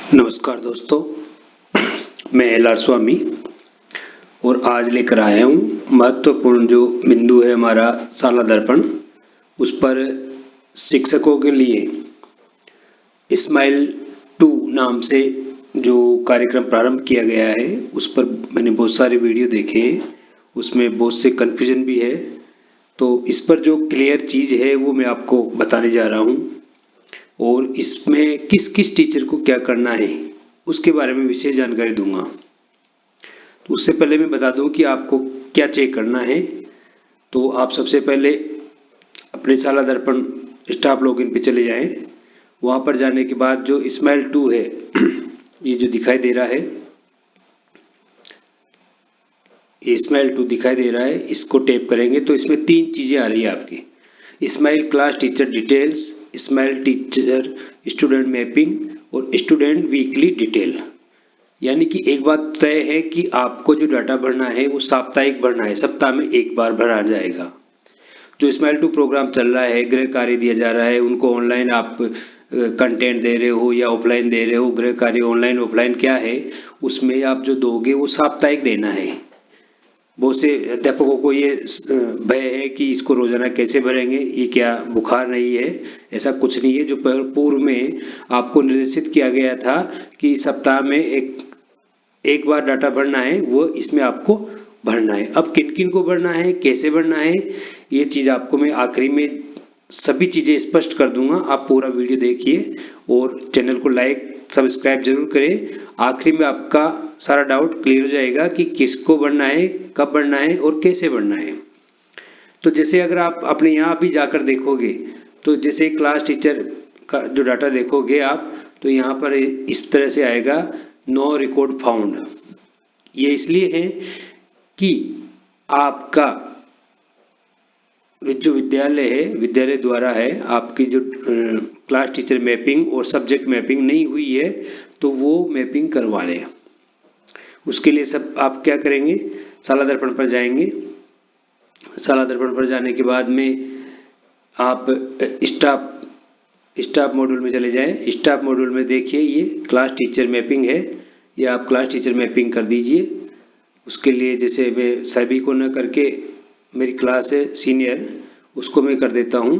नमस्कार दोस्तों, मैं एल.आर. स्वामी और आज लेकर आया हूँ महत्वपूर्ण जो बिंदु है हमारा शाला दर्पण, उस पर शिक्षकों के लिए स्माइल 2 नाम से जो कार्यक्रम प्रारंभ किया गया है, उस पर मैंने बहुत सारे वीडियो देखे हैं। उसमें बहुत से कन्फ्यूजन भी है, तो इस पर जो क्लियर चीज़ है वो मैं आपको बताने जा रहा हूँ और इसमें किस किस टीचर को क्या करना है उसके बारे में विशेष जानकारी दूंगा। तो उससे पहले मैं बता दूं कि आपको क्या चेक करना है। तो आप सबसे पहले अपने शाला दर्पण स्टाफ लॉगिन पे चले जाएं। वहां पर जाने के बाद जो स्माइल 2 है ये जो दिखाई दे रहा है, ये स्माइल 2 दिखाई दे रहा है, इसको टैप करेंगे तो इसमें 3 चीज़ें आ रही है आपकी: smile class teacher details, smile teacher student mapping और स्टूडेंट वीकली डिटेल। यानी कि एक बात तय है कि आपको जो डाटा भरना है वो साप्ताहिक भरना है, सप्ताह में एक बार भरा जाएगा। जो स्माइल 2 प्रोग्राम चल रहा है, गृह कार्य दिया जा रहा है, उनको ऑनलाइन आप कंटेंट दे रहे हो या ऑफलाइन दे रहे हो, गृह कार्य ऑनलाइन ऑफलाइन क्या है, उसमें आप जो दोगे वो साप्ताहिक देना है। बहुत से अध्यापकों को ये भय है कि इसको रोजाना कैसे भरेंगे, ये क्या बुखार नहीं है? ऐसा कुछ नहीं है। जो पूर्व में आपको निर्देशित किया गया था कि सप्ताह में एक बार डाटा भरना है, वो इसमें आपको भरना है। अब किन किन को भरना है, कैसे भरना है, ये चीज़ आपको मैं आखिरी में सभी चीज़ें स्पष्ट कर दूंगा। आप पूरा वीडियो देखिए और चैनल को लाइक सब्सक्राइब जरूर करें। आखिरी में आपका सारा डाउट क्लियर हो जाएगा कि किसको भरना है, कब भरना है और कैसे भरना है। तो जैसे अगर आप अपने यहाँ भी जाकर देखोगे, तो जैसे क्लास टीचर का जो डाटा देखोगे आप, तो यहाँ पर इस तरह से आएगा, नो रिकॉर्ड फाउंड। ये इसलिए है कि आपका जो विद्यालय है, विद्यालय द्वारा है, आपकी जो क्लास टीचर मैपिंग और सब्जेक्ट मैपिंग नहीं हुई है, तो वो मैपिंग करवा लें। उसके लिए सब आप क्या करेंगे, शाला दर्पण पर जाएंगे। शाला दर्पण पर जाने के बाद में आप स्टाफ मॉड्यूल में चले जाएं। स्टाफ मॉड्यूल में देखिए ये क्लास टीचर मैपिंग है, या आप क्लास टीचर मैपिंग कर दीजिए। उसके लिए जैसे मैं सभी को न करके, मेरी क्लास है सीनियर, उसको मैं कर देता हूँ।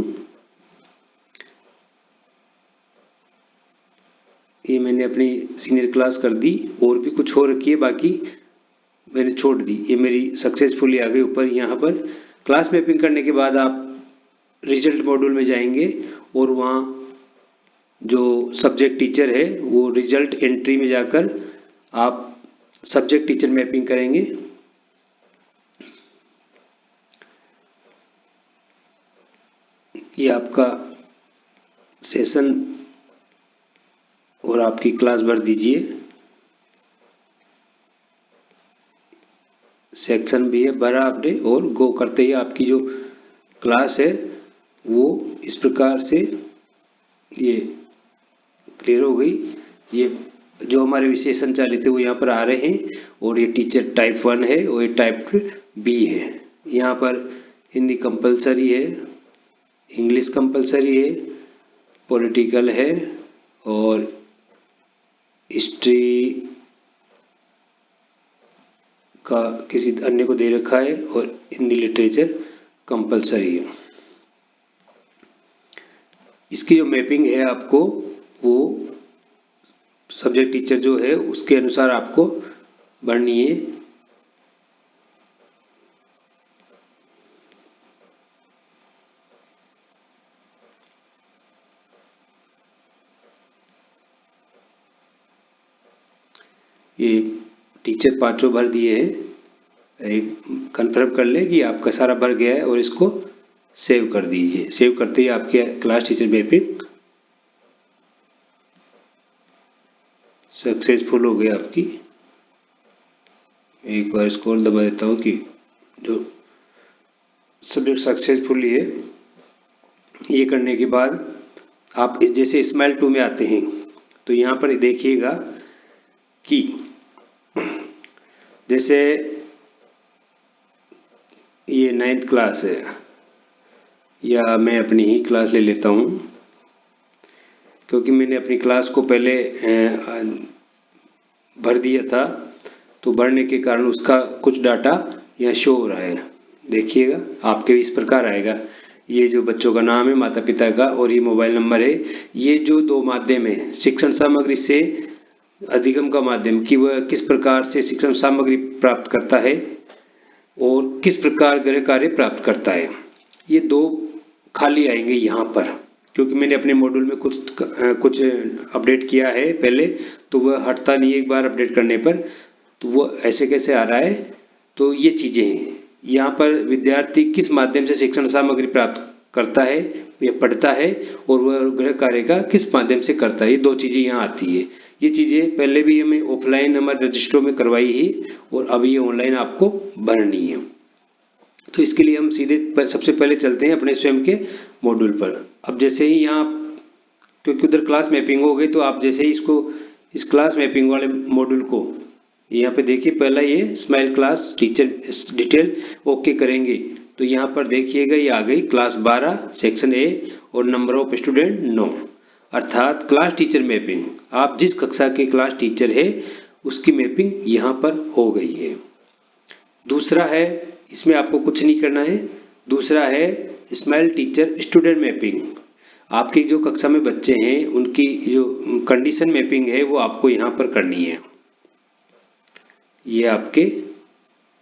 ये मैंने अपनी सीनियर क्लास कर दी, और भी कुछ हो रखी है बाकी मैंने छोड़ दी। ये मेरी सक्सेसफुली आ गई ऊपर। यहाँ पर क्लास मैपिंग करने के बाद आप रिजल्ट मॉड्यूल में जाएंगे और वहाँ जो सब्जेक्ट टीचर है वो रिजल्ट एंट्री में जाकर आप सब्जेक्ट टीचर मैपिंग करेंगे। ये आपका सेशन और आपकी क्लास भर दीजिए। सेक्शन भी है भरा आपने, और गो करते ही आपकी जो क्लास है वो इस प्रकार से ये क्लियर हो गई। ये जो हमारे विषय संचालित है वो यहाँ पर आ रहे हैं, और ये टीचर टाइप 1 है और ये टाइप बी है। यहाँ पर हिंदी कंपलसरी है, इंग्लिश कंपलसरी है, पॉलिटिकल है, और हिस्ट्री का किसी अन्य को दे रखा है, और हिंदी लिटरेचर कंपलसरी है। इसकी जो मैपिंग है आपको, वो सब्जेक्ट टीचर जो है उसके अनुसार आपको भरनी है। ये टीचर पांचों भर दिए हैं। एक कंफर्म कर ले कि आपका सारा भर गया है, और इसको सेव कर दीजिए। सेव करते ही आपके क्लास टीचर मैपिंग सक्सेसफुल हो गई आपकी। एक बार इसको और दबा देता हूँ कि जो सब्जेक्ट सक्सेसफुली है। ये करने के बाद आप इस जैसे स्माइल 2 में आते हैं, तो यहाँ पर देखिएगा कि जैसे ये 9th क्लास है, या मैं अपनी ही क्लास ले लेता हूँ। क्योंकि मैंने अपनी क्लास को पहले भर दिया था, तो भरने के कारण उसका कुछ डाटा यहाँ शो हो रहा है। देखिएगा आपके भी इस प्रकार आएगा। ये जो बच्चों का नाम है, माता पिता का, और ये मोबाइल नंबर है। ये जो दो माध्यम है, शिक्षण सामग्री से अधिगम का माध्यम, कि वह किस प्रकार से शिक्षण सामग्री प्राप्त करता है और किस प्रकार गृह कार्य प्राप्त करता है, ये दो खाली आएंगे यहाँ पर। क्योंकि मैंने अपने मॉड्यूल में कुछ अपडेट किया है पहले, तो वह हटता नहीं एक बार अपडेट करने पर, तो वो ऐसे कैसे आ रहा है। तो ये चीज़ें हैं यहाँ पर, विद्यार्थी किस माध्यम से शिक्षण सामग्री प्राप्त करता है या पढ़ता है, और वह गृह कार्य का किस माध्यम से करता है, ये दो चीज़ें यहाँ आती है। ये चीज़ें पहले भी हमें ऑफलाइन हमारे रजिस्टरों में करवाई ही, और अब ये ऑनलाइन आपको भरनी है। तो इसके लिए हम सीधे सबसे पहले चलते हैं अपने स्वयं के मॉड्यूल पर। अब जैसे ही यहाँ, क्योंकि उधर क्लास मैपिंग हो गई, तो आप जैसे ही इसको, इस क्लास मैपिंग वाले मॉड्यूल को यहाँ पे देखिए, पहला ये smile class teacher detail okay करेंगे, तो यहाँ पर देखिएगा ये आ गई क्लास 12 सेक्शन ए और नंबर ऑफ स्टूडेंट 9, अर्थात क्लास टीचर मैपिंग। आप जिस कक्षा के क्लास टीचर है उसकी मैपिंग यहाँ पर हो गई है। दूसरा है, इसमें आपको कुछ नहीं करना है। दूसरा है स्माइल टीचर स्टूडेंट मैपिंग। आपकी जो कक्षा में बच्चे हैं उनकी जो कंडीशन मैपिंग है वो आपको यहाँ पर करनी है। ये आपके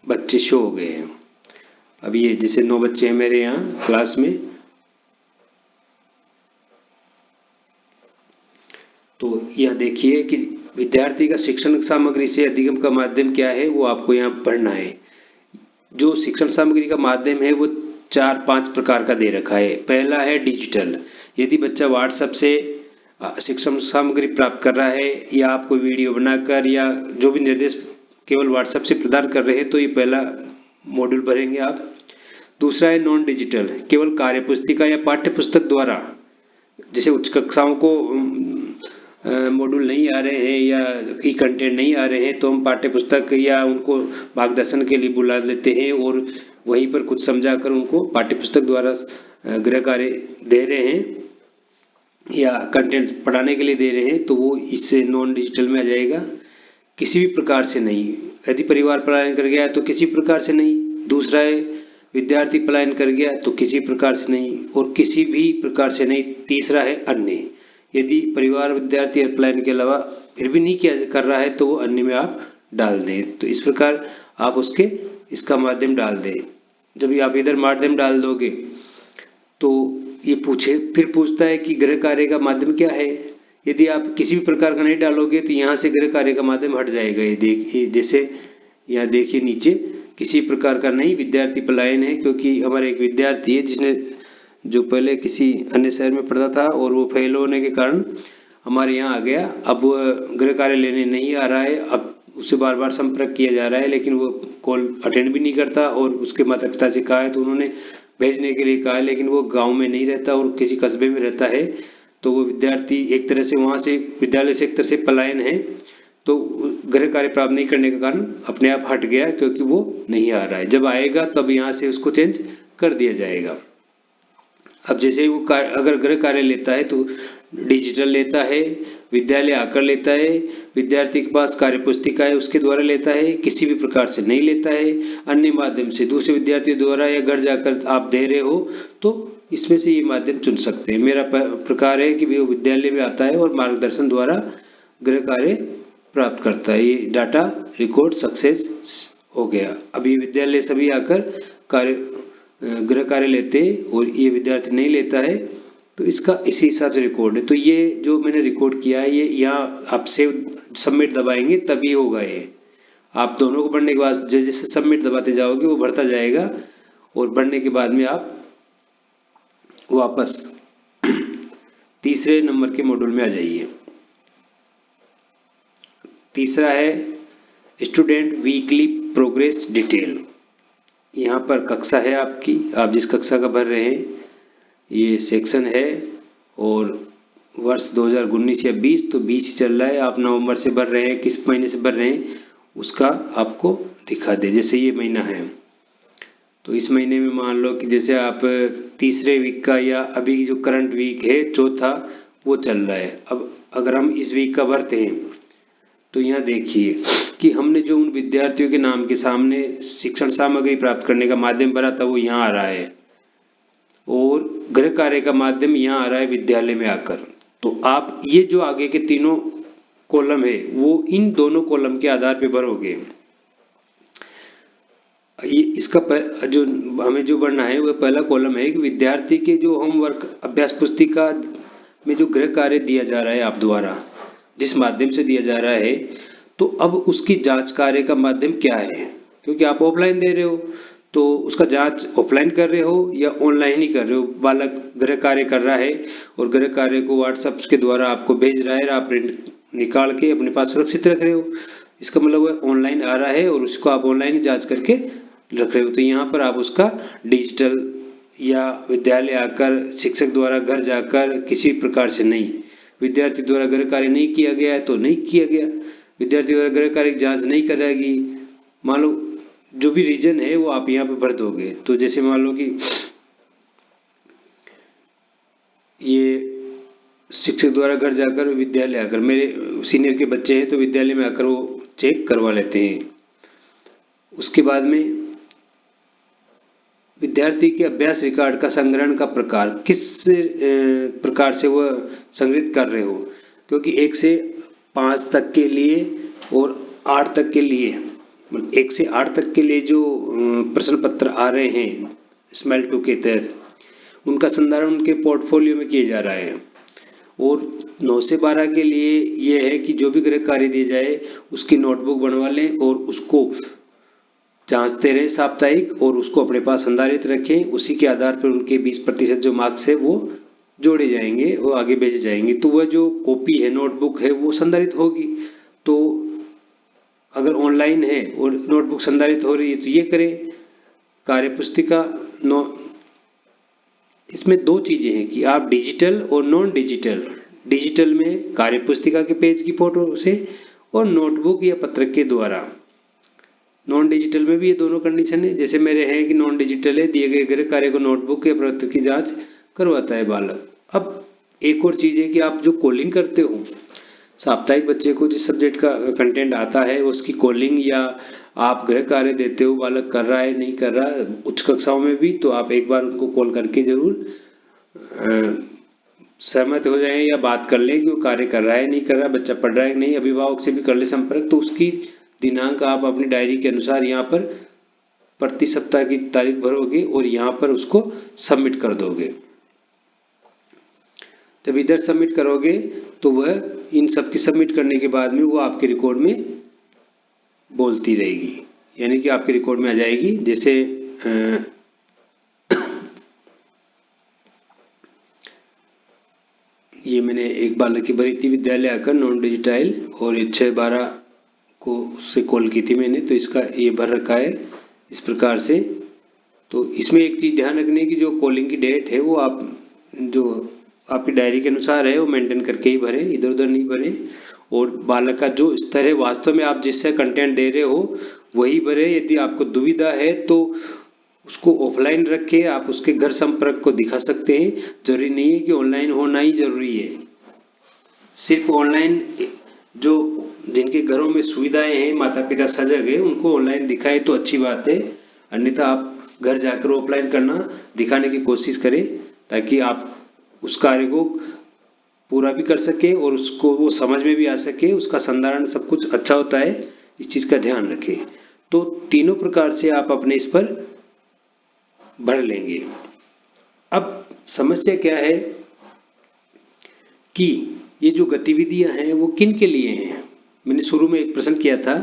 बच्चे शो हो गए हैं। अब ये जैसे 9 बच्चे हैं मेरे यहाँ क्लास में, तो यह देखिए कि विद्यार्थी का शिक्षण सामग्री से अधिगम का माध्यम क्या है वो आपको यहाँ पढ़ना है। जो शिक्षण सामग्री का माध्यम है वो 4-5 प्रकार का दे रखा है। पहला है डिजिटल। यदि बच्चा व्हाट्सएप से शिक्षण सामग्री प्राप्त कर रहा है, या आप कोई वीडियो बनाकर या जो भी निर्देश केवल व्हाट्सएप से प्रदान कर रहे हैं, तो ये पहला मॉड्यूल भरेंगे आप। दूसरा है नॉन डिजिटल, केवल कार्य पुस्तिका या पाठ्य पुस्तक द्वारा, जैसे उच्च कक्षाओं को मॉड्यूल नहीं आ रहे हैं या ई कंटेंट नहीं आ रहे हैं, तो हम पाठ्य पुस्तक या उनको मार्गदर्शन के लिए बुला लेते हैं और वहीं पर कुछ समझाकर उनको पाठ्य पुस्तक द्वारा गृह कार्य दे रहे हैं या कंटेंट पढ़ाने के लिए दे रहे हैं, तो वो इससे नॉन डिजिटल में आ जाएगा। किसी भी प्रकार से नहीं। यदि परिवार पलायन कर गया तो किसी प्रकार से नहीं। दूसरा है विद्यार्थी पलायन कर गया तो किसी प्रकार से नहीं, और किसी भी प्रकार से नहीं। तीसरा है अन्य। यदि परिवार विद्यार्थी पलायन के अलावा फिर भी नहीं किया कर रहा है तो वो अन्य में आप डाल दें। तो इस प्रकार आप उसके इसका माध्यम डाल दें। जब आप इधर माध्यम डाल दोगे तो ये फिर पूछता है कि गृह कार्य का माध्यम क्या है। यदि आप किसी भी प्रकार का नहीं डालोगे तो यहाँ से गृह कार्य का माध्यम हट जाएगा। ये देखिए, जैसे यहाँ देखिए नीचे किसी प्रकार का नहीं, विद्यार्थी पलायन है, क्योंकि हमारा एक विद्यार्थी है जिसने जो पहले किसी अन्य शहर में पढ़ता था और वो फेल होने के कारण हमारे यहाँ आ गया। अब गृह कार्य लेने नहीं आ रहा है। अब उससे बार बार संपर्क किया जा रहा है, लेकिन वो कॉल अटेंड भी नहीं करता, और उसके माता पिता से कहा है तो उन्होंने भेजने के लिए कहा है, लेकिन वो गाँव में नहीं रहता और किसी कस्बे में रहता है। तो वो विद्यार्थी एक तरह से वहाँ से विद्यालय से एक तरह से पलायन है, तो गृह कार्य प्राप्त नहीं करने के कारण अपने आप हट गया, क्योंकि वो नहीं आ रहा है। जब आएगा तब यहाँ से उसको चेंज कर दिया जाएगा। अब जैसे वो अगर गृह कार्य लेता है तो डिजिटल लेता है, विद्यालय आकर लेता है, विद्यार्थी के पास कार्य पुस्तिका है उसके द्वारा लेता है, किसी भी प्रकार से नहीं लेता है, अन्य माध्यम से दूसरे विद्यार्थियों द्वारा या घर जाकर आप दे रहे हो, तो इसमें से ये माध्यम चुन सकते हैं। मेरा प्रकार है कि वो विद्यालय में आता है और मार्गदर्शन द्वारा गृह कार्य प्राप्त करता है। ये डाटा रिकॉर्ड सक्सेस हो गया। अभी विद्यालय सभी आकर गृह कार्य लेते हैं और ये विद्यार्थी नहीं लेता है, तो इसका इसी हिसाब से रिकॉर्ड है। तो ये जो मैंने रिकॉर्ड किया है, ये यहाँ आप सेव सबमिट दबाएंगे तभी होगा। ये आप दोनों को बढ़ने के बाद जैसे सबमिट दबाते जाओगे वो बढ़ता जाएगा, और बढ़ने के बाद में आप वापस तीसरे नंबर के मॉड्यूल में आ जाइए। तीसरा है स्टूडेंट वीकली प्रोग्रेस डिटेल। यहाँ पर कक्षा है आपकी, आप जिस कक्षा का भर रहे हैं, ये सेक्शन है, और वर्ष 2019 या 20 तो 20 ही चल रहा है। आप नवंबर से भर रहे हैं, किस महीने से भर रहे हैं उसका आपको दिखा दे। जैसे ये महीना है तो इस महीने में मान लो कि जैसे आप तीसरे वीक का या अभी जो करंट वीक है चौथा, वो चल रहा है। अब अगर हम इस वीक का भरते हैं तो यहाँ देखिए कि हमने जो उन विद्यार्थियों के नाम के सामने शिक्षण सामग्री प्राप्त करने का माध्यम भरा था वो यहाँ आ रहा है, और गृह कार्य का माध्यम यहाँ आ रहा है विद्यालय में आकर। तो आप ये जो आगे के तीनों कॉलम है वो इन दोनों कॉलम के आधार पे भरोगे। ये इसका जो हमें जो भरना है वह पहला कॉलम है कि विद्यार्थी के जो होमवर्क अभ्यास पुस्तिका में जो गृह कार्य दिया जा रहा है आप द्वारा, जिस माध्यम से दिया जा रहा है, तो अब उसकी जांच कार्य का माध्यम क्या है, क्योंकि आप ऑफलाइन दे रहे हो तो उसका जांच ऑफलाइन कर रहे हो या ऑनलाइन ही कर रहे हो। बालक गृह कार्य कर रहा है और गृह कार्य को व्हाट्सएप के द्वारा आपको भेज रहा है, आप प्रिंट निकाल के अपने पास सुरक्षित रख रहे हो, इसका मतलब वह ऑनलाइन आ रहा है और उसको आप ऑनलाइन ही जांच करके रख रहे हो। तो यहाँ पर आप उसका डिजिटल या विद्यालय आकर शिक्षक द्वारा घर जाकर किसी प्रकार से नहीं, विद्यार्थी द्वारा गृह कार्य नहीं किया गया है तो नहीं किया गया, विद्यार्थी द्वारा गृह कार्य की जांच नहीं कराएगी, मान लो जो भी रीजन है वो आप यहाँ पे भर दोगे। तो जैसे मान लो कि ये शिक्षक द्वारा घर जाकर विद्यालय आकर, मेरे सीनियर के बच्चे हैं तो विद्यालय में आकर वो चेक करवा लेते हैं। उसके बाद में विद्यार्थी के अभ्यास रिकॉर्ड का संग्रहण का प्रकार, किस प्रकार से वह संग्रहित कर रहे हो, क्योंकि 1 से 5 तक के लिए और 8 तक के लिए, 1 से 8 तक के लिए जो प्रश्न पत्र आ रहे हैं स्माइल 2 के तहत, उनका संधारण उनके पोर्टफोलियो में किया जा रहा है। और 9 से 12 के लिए यह है कि जो भी गृह कार्य दिए जाए उसकी नोटबुक बनवा लें और उसको जांचते रहे साप्ताहिक, और उसको अपने पास संधारित रखें। उसी के आधार पर उनके 20% जो मार्क्स है वो जोड़े जाएंगे और आगे भेजे जाएंगे। तो वह जो कॉपी है, नोटबुक है, वो संधारित होगी। तो अगर ऑनलाइन है और नोटबुक संधारित हो रही है तो ये करें। कार्य पुस्तिका इसमें 2 चीजें हैं कि आप डिजिटल और नॉन डिजिटल, डिजिटल में कार्य पुस्तिका के पेज की फोटो से और नोटबुक या पत्रक के द्वारा। नॉन डिजिटल में भी ये दोनों कंडीशन है, जैसे मेरे हैं कि नॉन डिजिटल है, दिए गए गृह कार्य को नोटबुक या पत्र की जांच करवाता है बालक। अब एक और चीज है कि आप जो कॉलिंग करते हो साप्ताहिक, बच्चे को जिस सब्जेक्ट का कंटेंट आता है उसकी कॉलिंग, या आप गृह कार्य देते हो बालक कर रहा है नहीं कर रहा उच्च कक्षाओं में भी, तो आप एक बार उनको कॉल करके जरूर सहमत हो जाएं या बात कर लें कि वो कार्य कर रहा है नहीं कर रहा, बच्चा पढ़ रहा है नहीं, अभिभावक से भी कर ले संपर्क। तो उसकी दिनांक आप अपनी डायरी के अनुसार यहाँ पर प्रति सप्ताह की तारीख भरोगे और यहाँ पर उसको सबमिट कर दोगे। जब इधर सबमिट करोगे तो वह इन सब की सबमिट करने के बाद में वो आपके रिकॉर्ड में बोलती रहेगी, यानी कि आपके रिकॉर्ड में आ जाएगी। जैसे ये मैंने एक बालक की भरी थी विद्यालय आकर नॉन डिजिटाइल, और 6/12 को उससे कॉल की थी मैंने, तो इसका ये भर रखा है इस प्रकार से। तो इसमें एक चीज़ ध्यान रखने की, जो कॉलिंग की डेट है वो आप जो आपकी डायरी के अनुसार है वो मेंटेन करके ही भरें, इधर उधर नहीं भरें। और बालक का जो स्तर है वास्तव में आप जिससे कंटेंट दे रहे हो वही भरें। यदि आपको दुविधा है तो उसको ऑफलाइन रख के आप उसके घर संपर्क को दिखा सकते हैं, जरूरी नहीं है कि ऑनलाइन होना ही जरूरी है। सिर्फ ऑनलाइन जो जिनके घरों में सुविधाएं हैं, माता पिता सजग है, उनको ऑनलाइन दिखाए तो अच्छी बात है, अन्यथा आप घर जाकर ऑफलाइन करना दिखाने की कोशिश करें ताकि आप उस कार्य को पूरा भी कर सके और उसको वो समझ में भी आ सके, उसका संधारण सब कुछ अच्छा होता है, इस चीज का ध्यान रखें। तो तीनों प्रकार से आप अपने इस पर भर लेंगे। अब समस्या क्या है कि ये जो गतिविधियां हैं वो किन के लिए हैं। मैंने शुरू में एक प्रश्न किया था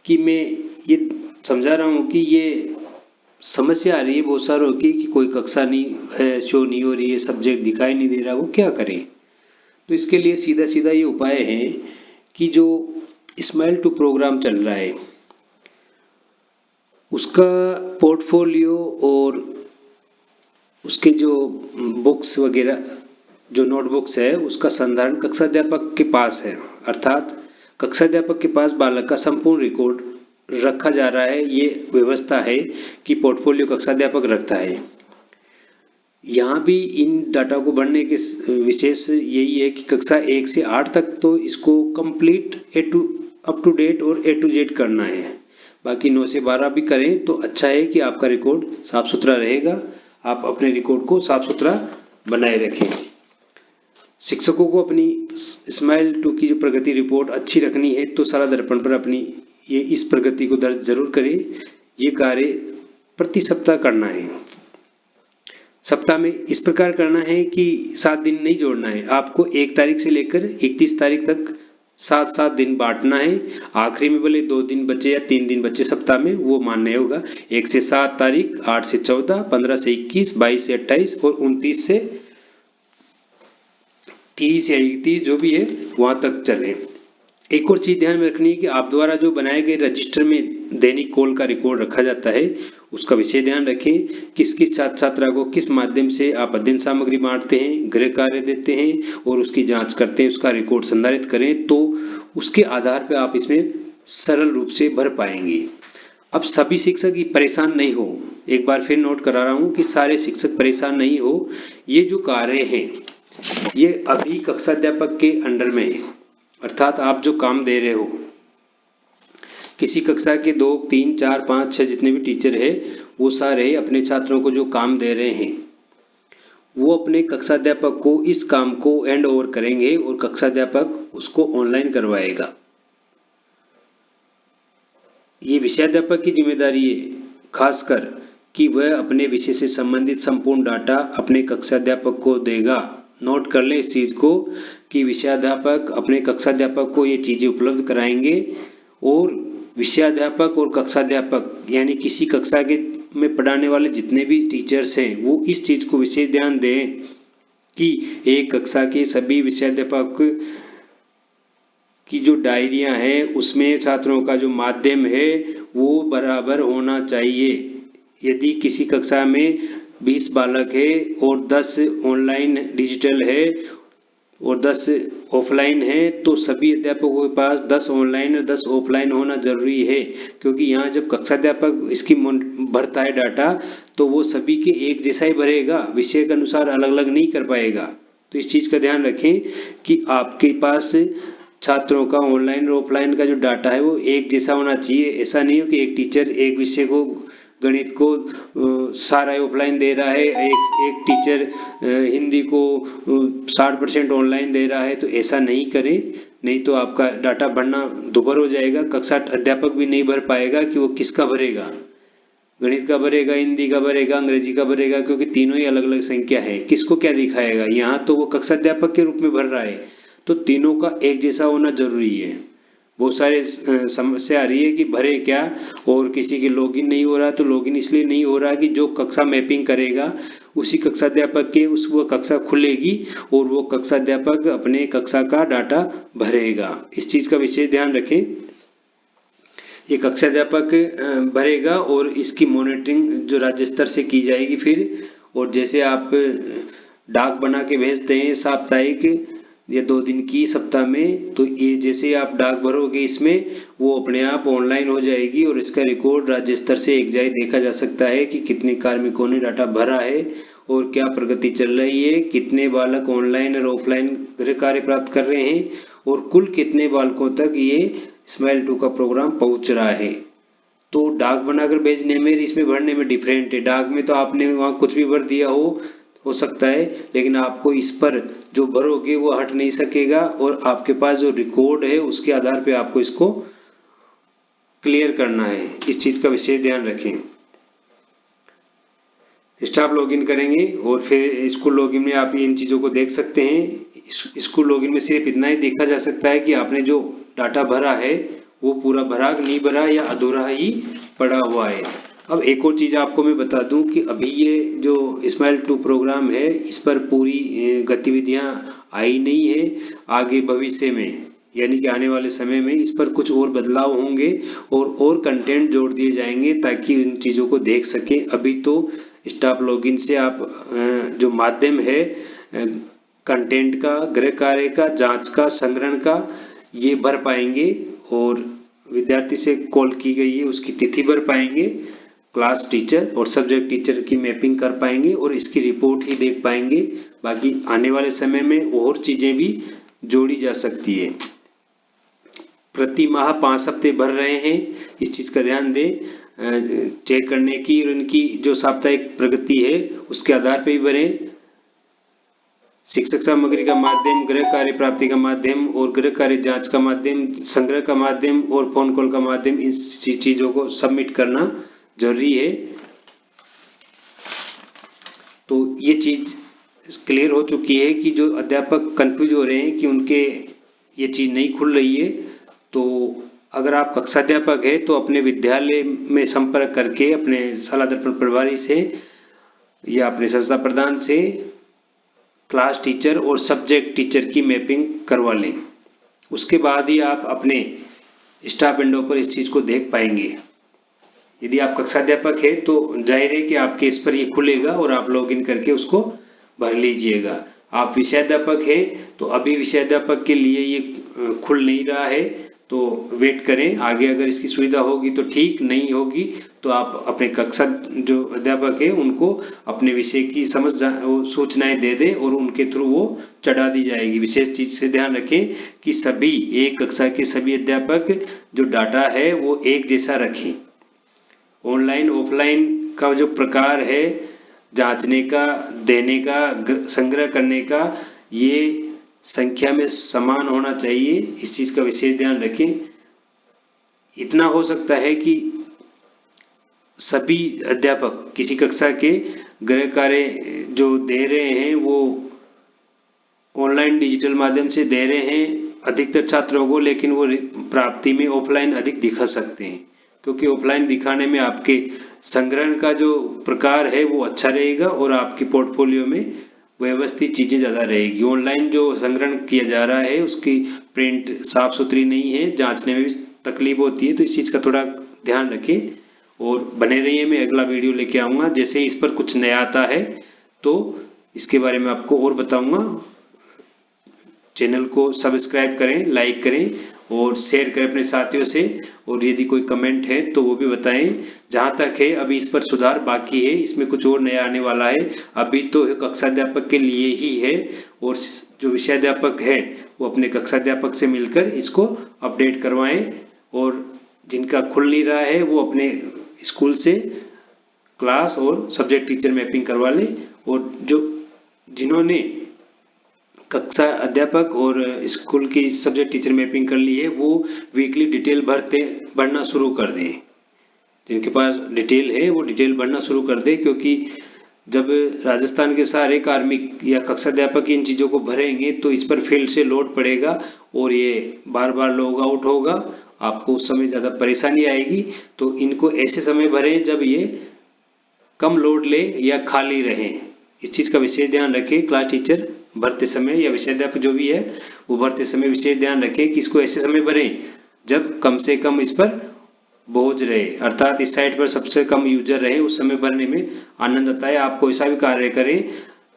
कि मैं ये समझा रहा हूँ कि ये समस्या आ रही है बहुत सारों की कि कोई कक्षा नहीं है, शो नहीं हो रही है, सब्जेक्ट दिखाई नहीं दे रहा, वो क्या करें। तो इसके लिए सीधा सीधा ये उपाय है कि जो स्माइल 2 प्रोग्राम चल रहा है उसका पोर्टफोलियो और उसके जो बुक्स वगैरह, जो नोटबुक्स है, उसका संधारण कक्षाध्यापक के पास है, अर्थात कक्षाध्यापक के पास बालक का संपूर्ण रिकॉर्ड रखा जा रहा है। ये व्यवस्था है कि पोर्टफोलियो कक्षाध्यापक रखता है। यहाँ भी इन डाटा को भरने के विशेष यही है कि कक्षा 1 से 8 तक तो इसको कंप्लीट अप टू डेट और A to Z करना है। बाकी 9 से 12 भी करें तो अच्छा है कि आपका रिकॉर्ड साफ सुथरा रहेगा। आप अपने रिकॉर्ड को साफ सुथरा बनाए रखें। शिक्षकों को अपनी स्माइल 2 की जो प्रगति रिपोर्ट अच्छी रखनी है तो सारा दर्पण पर अपनी इस प्रगति को दर्ज जरूर करें। ये कार्य प्रति सप्ताह करना है। सप्ताह में इस प्रकार करना है कि 7 दिन नहीं जोड़ना है। आपको 1 तारीख से लेकर 31 तारीख तक 7-7 दिन बांटना है। आखिरी में भले 2 दिन बचे या 3 दिन बचे सप्ताह में, वो मान्य होगा। 1 से 7 तारीख, 8 से 14, 15 से 21, 22 से 28 और 29 से 30 या 31 जो भी है वहां तक चले। एक और चीज ध्यान में रखनी है कि आप द्वारा जो बनाए गए रजिस्टर में दैनिक कॉल का रिकॉर्ड रखा जाता है उसका विशेष ध्यान रखें। किस किस छात्र छात्रा को किस माध्यम से आप अध्ययन सामग्री बांटते हैं, गृह कार्य देते हैं और उसकी जांच करते हैं, उसका रिकॉर्ड संधारित करें तो उसके आधार पर आप इसमें सरल रूप से भर पाएंगे। अब सभी शिक्षक ही परेशान नहीं हो, एक बार फिर नोट करा रहा हूं कि सारे शिक्षक परेशान नहीं हो। ये जो कार्य हैं ये अभी कक्षा अध्यापक के अंडर में है, अर्थात आप जो काम दे रहे हो, किसी कक्षा के 2, 3, 4, 5, 6 जितने भी टीचर है वो सारे अपने छात्रों को जो काम दे रहे हैं वो अपने कक्षा अध्यापक को इस काम को हैंड ओवर करेंगे और कक्षा अध्यापक उसको ऑनलाइन करवाएगा। ये विषयाध्यापक की जिम्मेदारी है खासकर कि वह अपने विषय से संबंधित संपूर्ण डाटा अपने कक्षा अध्यापक को देगा। नोट कर ले इस चीज को कि विषयाध्यापक अपने कक्षाध्यापक को ये चीजें उपलब्ध कराएंगे और विषयाध्यापक और कक्षाध्यापक यानी किसी कक्षा के में पढ़ाने वाले जितने भी टीचर्स हैं वो इस चीज को विशेष ध्यान दें कि एक कक्षा के सभी विषयाध्यापक की जो डायरियां हैं उसमें छात्रों का जो माध्यम है वो बराबर होना चाहिए। यदि किसी कक्षा में 20 बालक है और 10 ऑनलाइन डिजिटल है और 10 ऑफलाइन है तो सभी अध्यापकों के पास 10 ऑनलाइन और 10 ऑफलाइन होना जरूरी है, क्योंकि यहाँ जब कक्षा अध्यापक इसकी भरता है डाटा तो वो सभी के एक जैसा ही भरेगा, विषय के अनुसार अलग अलग नहीं कर पाएगा। तो इस चीज का ध्यान रखें कि आपके पास छात्रों का ऑनलाइन और ऑफलाइन का जो डाटा है वो एक जैसा होना चाहिए। ऐसा नहीं हो कि एक टीचर एक विषय को गणित को सारा ऑफलाइन दे रहा है, एक टीचर हिंदी को 60% ऑनलाइन दे रहा है, तो ऐसा नहीं करें, नहीं तो आपका डाटा भरना दुभर हो जाएगा। कक्षा अध्यापक भी नहीं भर पाएगा कि वो किसका भरेगा, गणित का भरेगा, हिंदी का भरेगा, अंग्रेजी का भरेगा, क्योंकि तीनों ही अलग अलग संख्या है, किसको क्या दिखाएगा। यहाँ तो वो कक्षा अध्यापक के रूप में भर रहा है तो तीनों का एक जैसा होना जरूरी है। बहुत सारे समस्या आ रही है कि भरे क्या और किसी की लॉगिन नहीं हो रहा, तो लॉगिन इसलिए नहीं हो रहा कि जो कक्षा मैपिंग करेगा उसी कक्षा अध्यापक के उस वो कक्षा खुलेगी और वो कक्षा अध्यापक अपने कक्षा का डाटा भरेगा। इस चीज का विशेष ध्यान रखें। ये कक्षा अध्यापक भरेगा और इसकी मॉनिटरिंग जो राज्य स्तर से की जाएगी फिर। और जैसे आप डाक बना के भेजते हैं साप्ताहिक या 2 दिन की सप्ताह में, तो ये जैसे आप डाक भरोगे इसमें वो अपने आप ऑनलाइन हो जाएगी और इसका रिकॉर्ड राज्य स्तर से एक जाए देखा जा सकता है कि कितने कार्मिकों ने डाटा भरा है और क्या प्रगति चल रही है, कितने बालक ऑनलाइन और ऑफलाइन गृह कार्य प्राप्त कर रहे हैं और कुल कितने बालकों तक ये स्माइल 2 का प्रोग्राम पहुंच रहा है। तो डाक बनाकर भेजने में इसमें भरने में डिफरेंट है। डाक में तो आपने वहां कुछ भी भर दिया हो सकता है, लेकिन आपको इस पर जो भरोगे वो हट नहीं सकेगा और आपके पास जो रिकॉर्ड है उसके आधार पे आपको इसको क्लियर करना है। इस चीज का विशेष ध्यान रखें। स्टाफ लॉगिन करेंगे और फिर स्कूल लॉगिन में आप इन चीजों को देख सकते हैं। स्कूल लॉगिन में सिर्फ इतना ही देखा जा सकता है कि आपने जो डाटा भरा है वो पूरा भरा नहीं भरा या अधूरा ही पड़ा हुआ है। अब एक और चीज आपको मैं बता दूं कि अभी ये जो स्माइल 2 प्रोग्राम है इस पर पूरी गतिविधियां आई नहीं है। आगे भविष्य में यानी कि आने वाले समय में इस पर कुछ और बदलाव होंगे और कंटेंट जोड़ दिए जाएंगे ताकि इन चीजों को देख सकें। अभी तो स्टाफ लॉगिन से आप जो माध्यम है कंटेंट का, गृह कार्य का, जांच का, संग्रहण का, ये भर पाएंगे और विद्यार्थी से कॉल की गई है उसकी तिथि भर पाएंगे। क्लास टीचर और सब्जेक्ट टीचर की मैपिंग कर पाएंगे और इसकी रिपोर्ट ही देख पाएंगे। बाकी आने वाले समय में और चीज़ें भी जोड़ी जा सकती है। प्रति माह 5 हफ्ते भर रहे हैं, इस चीज़ का ध्यान दें चेक करने की, और इनकी जो साप्ताहिक प्रगति है उसके आधार पर ही भरें। शिक्षक सामग्री का माध्यम, गृह कार्य प्राप्ति का माध्यम और गृह कार्य जांच का माध्यम, संग्रह का माध्यम और फोन कॉल का माध्यम, इन चीज़ों को सबमिट करना जरूरी है। तो ये चीज़ क्लियर हो चुकी है कि जो अध्यापक कंफ्यूज हो रहे हैं कि उनके ये चीज़ नहीं खुल रही है, तो अगर आप कक्षाध्यापक है तो अपने विद्यालय में संपर्क करके अपने शाला दर्पण प्रभारी से या अपने संस्था प्रधान से क्लास टीचर और सब्जेक्ट टीचर की मैपिंग करवा लें। उसके बाद ही आप अपने स्टाफ विंडो पर इस चीज़ को देख पाएंगे। यदि आप कक्षाध्यापक है तो जाहिर है कि आपके इस पर ये खुलेगा और आप लॉगिन करके उसको भर लीजिएगा। आप विषयाध्यापक है तो अभी विषयाध्यापक के लिए ये खुल नहीं रहा है, तो वेट करें, आगे अगर इसकी सुविधा होगी तो ठीक, नहीं होगी तो आप अपने कक्षा जो अध्यापक है उनको अपने विषय की सूचनाएं दे दें और उनके थ्रू वो चढ़ा दी जाएगी। विशेष चीज से ध्यान रखें कि सभी एक कक्षा के सभी अध्यापक जो डाटा है वो एक जैसा रखें। ऑनलाइन ऑफलाइन का जो प्रकार है जांचने का, देने का, संग्रह करने का, ये संख्या में समान होना चाहिए, इस चीज का विशेष ध्यान रखें। इतना हो सकता है कि सभी अध्यापक किसी कक्षा के गृह कार्य जो दे रहे हैं वो ऑनलाइन डिजिटल माध्यम से दे रहे हैं अधिकतर छात्रों को, लेकिन वो प्राप्ति में ऑफलाइन अधिक दिखा सकते हैं, क्योंकि ऑफलाइन दिखाने में आपके संग्रहण का जो प्रकार है वो अच्छा रहेगा और आपकी पोर्टफोलियो में व्यवस्थित चीजें ज्यादा रहेगी। ऑनलाइन जो संग्रहण किया जा रहा है उसकी प्रिंट साफ सुथरी नहीं है, जांचने में भी तकलीफ होती है, तो इस चीज का थोड़ा ध्यान रखें और बने रहिए। मैं अगला वीडियो लेके आऊंगा, जैसे इस पर कुछ नया आता है तो इसके बारे में आपको और बताऊंगा। चैनल को सब्सक्राइब करें, लाइक करें और शेयर करें अपने साथियों से, और यदि कोई कमेंट है तो वो भी बताएं। जहां तक है अभी इस पर सुधार बाकी है, इसमें कुछ और नया आने वाला है। अभी तो कक्षाध्यापक के लिए ही है और जो विषयाध्यापक है वो अपने कक्षाध्यापक से मिलकर इसको अपडेट करवाएं, और जिनका खुल नहीं रहा है वो अपने स्कूल से क्लास और सब्जेक्ट टीचर मैपिंग करवा लें, और जो जिन्होंने कक्षा अध्यापक और स्कूल की सब्जेक्ट टीचर मैपिंग कर ली है वो वीकली डिटेल भरना शुरू कर दें। जिनके पास डिटेल है वो डिटेल भरना शुरू कर दें, क्योंकि जब राजस्थान के सारे कार्मिक या कक्षा अध्यापक इन चीज़ों को भरेंगे तो इस पर फील्ड से लोड पड़ेगा और ये बार बार लॉग आउट होगा, आपको उस समय ज़्यादा परेशानी आएगी। तो इनको ऐसे समय भरें जब ये कम लोड ले या खाली रहें, इस चीज़ का विशेष ध्यान रखें। क्लास टीचर भरते समय या विषयाध्यापक जो भी है वो भरते समय विशेष ध्यान रखें कि इसको ऐसे समय भरें जब कम से कम इस पर बोझ रहे, अर्थात इस साइट पर सबसे कम यूजर रहे, उस समय भरने में आनंद आता है। आप कोई सा भी कार्य करें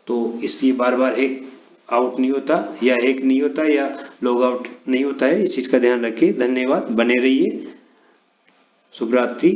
तो इसलिए बार बार हैक आउट नहीं होता या हैक नहीं होता या लॉग आउट नहीं होता है, इस चीज़ का ध्यान रखें। धन्यवाद, बने रहिए, शुभ रात्रि।